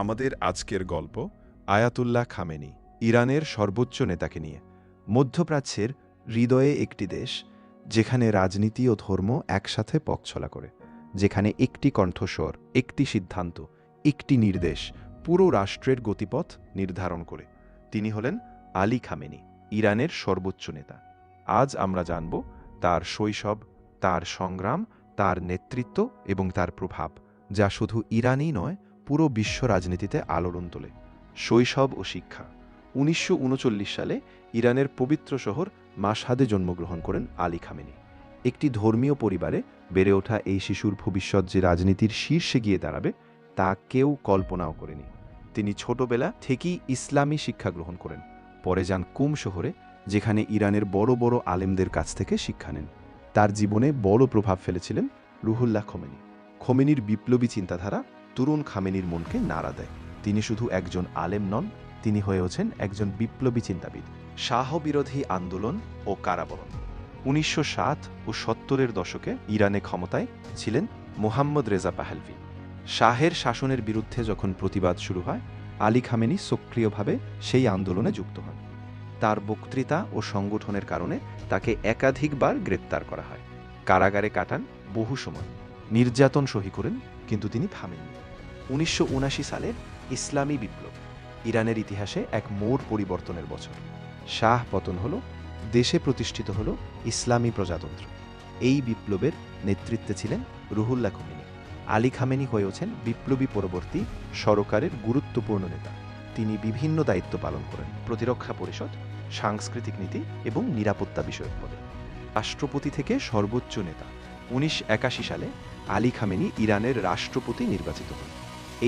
আমাদের আজকের গল্প আয়াতুল্লাহ খামেনি, ইরানের সর্বোচ্চ নেতাকে নিয়ে। মধ্যপ্রাচ্যের হৃদয়ে একটি দেশ, যেখানে রাজনীতি ও ধর্ম একসাথে পথচলা করে, যেখানে একটি কণ্ঠস্বর, একটি সিদ্ধান্ত, একটি নির্দেশ পুরো রাষ্ট্রের গতিপথ নির্ধারণ করে। তিনি হলেন আলী খামেনি, ইরানের সর্বোচ্চ নেতা। আজ আমরা জানব তার শৈশব, তার সংগ্রাম, তার নেতৃত্ব এবং তার প্রভাব, যা শুধু ইরানই নয়, পুরো বিশ্ব রাজনীতিতে আলোড়ন তোলে। শৈশব ও শিক্ষা। ১৯৩৯ সালে ইরানের পবিত্র শহর মাশহাদে জন্মগ্রহণ করেন আলী খামেনি। একটি ধর্মীয় পরিবারে বেড়ে ওঠা এই শিশুর ভবিষ্যৎ যে রাজনীতির শীর্ষে গিয়ে দাঁড়াবে, তা কেউ কল্পনাও করেনি। তিনি ছোটবেলা থেকেই ইসলামী শিক্ষা গ্রহণ করেন, পরে যান কুম শহরে, যেখানে ইরানের বড় বড় আলেমদের কাছ থেকে শিক্ষা নেন। তার জীবনে বড় প্রভাব ফেলেছিলেন রুহুল্লাহ খোমেনি। খোমেনির বিপ্লবী চিন্তাধারা তরুণ খামেনির মনকে নাড়া দেয়। তিনি শুধু একজন আলেম নন, তিনি হয়ে ওঠেন একজন বিপ্লবী চিন্তাবিদ। শাহ বিরোধী আন্দোলন ও কারাবরণ। ১৯৬০ ও ৭০-এর দশকে ইরানে ক্ষমতায় ছিলেন মোহাম্মদ রেজা পাহলভি। শাহের শাসনের বিরুদ্ধে যখন প্রতিবাদ শুরু হয়, আলী খামেনি সক্রিয়ভাবে সেই আন্দোলনে যুক্ত হন। তার বক্তৃতা ও সংগঠনের কারণে তাকে একাধিকবার গ্রেপ্তার করা হয়। কারাগারে কাটান বহু সময়, নির্যাতন সহি করেন, কিন্তু তিনি থামেননি। ১৯৭৯ সালের ইসলামী বিপ্লব ইরানের ইতিহাসে এক মোড় পরিবর্তনের বছর। শাহ পতন হল, দেশে প্রতিষ্ঠিত হল ইসলামী প্রজাতন্ত্র। এই বিপ্লবের নেতৃত্বে ছিলেন রুহুল্লাহ খোমেনি। আলী খামেনি হয়ে ওঠেন বিপ্লবী পরবর্তী সরকারের গুরুত্বপূর্ণ নেতা। তিনি বিভিন্ন দায়িত্ব পালন করেন: প্রতিরক্ষা পরিষদ, সাংস্কৃতিক নীতি এবং নিরাপত্তা বিষয়ক পদে। রাষ্ট্রপতি থেকে সর্বোচ্চ নেতা। ১৯৮১ সালে আলী খামেনি ইরানের রাষ্ট্রপতি নির্বাচিত হন।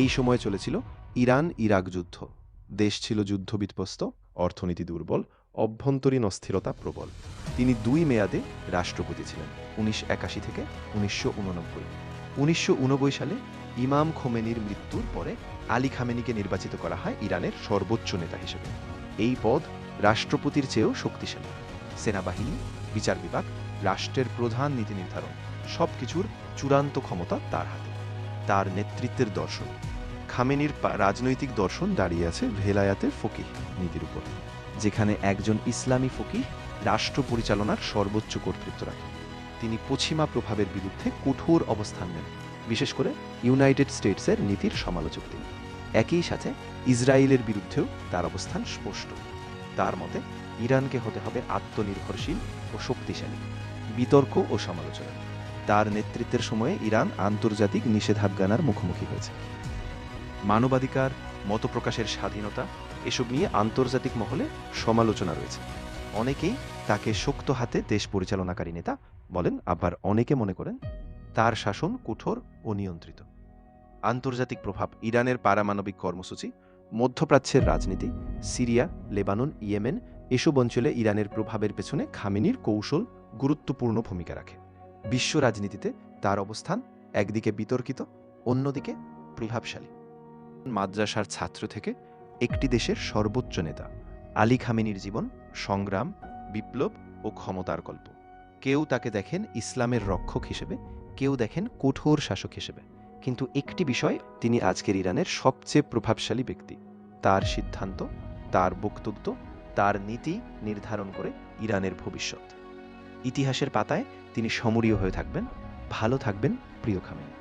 এই সময় চলেছিল ইরান ইরাক যুদ্ধ। দেশ ছিল যুদ্ধবিধ্বস্ত, অর্থনীতি দুর্বল, অভ্যন্তরীণ অস্থিরতা প্রবল। তিনি ২ মেয়াদে রাষ্ট্রপতি ছিলেন, ১৯৮১ থেকে ১৯৮৯। ১৯৮৯ সালে ইমাম খোমেনির মৃত্যুর পরে আলী খামেনিকে নির্বাচিত করা হয় ইরানের সর্বোচ্চ নেতা হিসেবে। এই পদ রাষ্ট্রপতির চেয়েও শক্তিশালী। সেনাবাহিনী, বিচার বিভাগ, রাষ্ট্রের প্রধান নীতি নির্ধারণ সবকিছুর চূড়ান্ত ক্ষমতা তার হাতে। তার নেতৃত্বের দর্শন। খামেনির রাজনৈতিক দর্শন দাঁড়িয়ে আছে ভেলায়াতে ফকিহ নীতির উপর, যেখানে একজন ইসলামী ফকিহ রাষ্ট্র পরিচালনার সর্বোচ্চ কর্তৃত্ব রাখেন। তিনি পশ্চিমা প্রভাবের বিরুদ্ধে কঠোর অবস্থান নেন, বিশেষ করে ইউনাইটেড স্টেটসের নীতির সমালোচক তিনি। একই সাথে ইসরায়েলের বিরুদ্ধেও তার অবস্থান স্পষ্ট। তার মতে ইরানকে হতে হবে আত্মনির্ভরশীল ও শক্তিশালী। বিতর্ক ও সমালোচনা। তার নেতৃত্বের সময়ে ইরান আন্তর্জাতিক নিষেধাজ্ঞার মুখোমুখি হয়েছে। মানবাধিকার, মতপ্রকাশের স্বাধীনতা, এসব নিয়ে আন্তর্জাতিক মহলে সমালোচনা রয়েছে। অনেকেই তাকে শক্ত হাতে দেশ পরিচালনাকারী নেতা বলেন, আবার অনেকে মনে করেন তার শাসন কঠোর ও নিয়ন্ত্রিত। আন্তর্জাতিক প্রভাব। ইরানের পারমাণবিক কর্মসূচি, মধ্যপ্রাচ্যের রাজনীতি, সিরিয়া, লেবানন, ইয়েমেন, এসব অঞ্চলে ইরানের প্রভাবের পেছনে খামেনির কৌশল গুরুত্বপূর্ণ ভূমিকা রাখে। বিশ্ব রাজনীতিতে তার অবস্থান একদিকে বিতর্কিত, অন্যদিকে প্রভাবশালী। মাদ্রাসার ছাত্র থেকে একটি দেশের সর্বোচ্চ নেতা, আলী খামেনির জীবন, সংগ্রাম, বিপ্লব ও ক্ষমতার গল্প। কেউ তাকে দেখেন ইসলামের রক্ষক হিসেবে, কেউ দেখেন কঠোর শাসক হিসেবে, কিন্তু একটি বিষয়, তিনি আজকের ইরানের সবচেয়ে প্রভাবশালী ব্যক্তি। তার সিদ্ধান্ত, তার বক্তব্য, তার নীতি নির্ধারণ করে ইরানের ভবিষ্যৎ। ইতিহাসের পাতায় তিনি সমরীয় হয়ে থাকবেন। ভালো থাকবেন প্রিয় খামেনি।